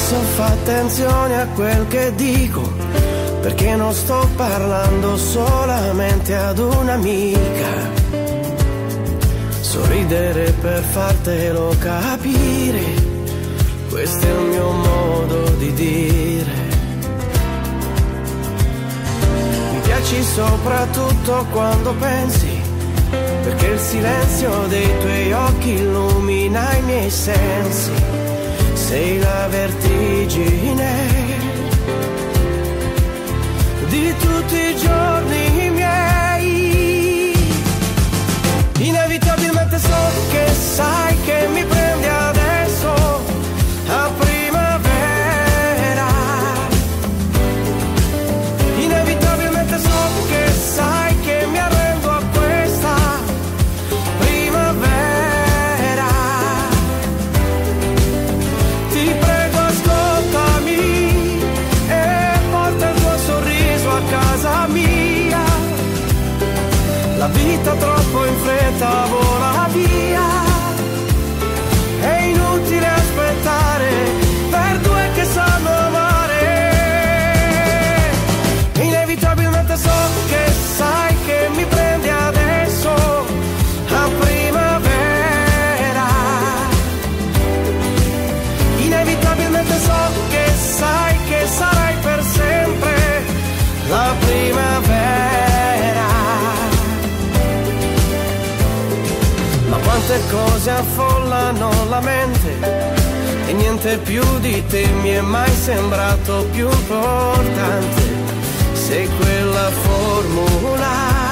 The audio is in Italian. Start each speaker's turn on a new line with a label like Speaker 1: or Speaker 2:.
Speaker 1: Adesso fa attenzione a quel che dico, perché non sto parlando solamente ad un'amica. Sorridere per fartelo capire, questo è il mio modo di dire. Mi piaci soprattutto quando pensi, perché il silenzio dei tuoi occhi illumina i miei sensi. Sei la vertigine di tutti i giorni miei. Inevitabilmente so che sai che mi prendi adesso a primavera. Inevitabilmente so che sai che mi arrendo a questa primavera. Ti prego ascoltami e porta il tuo sorriso a casa mia. La vita troppo in fretta vola via. È inutile aspettare per due che sanno amare. Inevitabilmente so che sai che mi prendi adesso a primavera. Inevitabilmente so che sai che sarai per sempre la primavera. Ma quante cose affollano la mente e niente più di te mi è mai sembrato più importante. Sei quella formula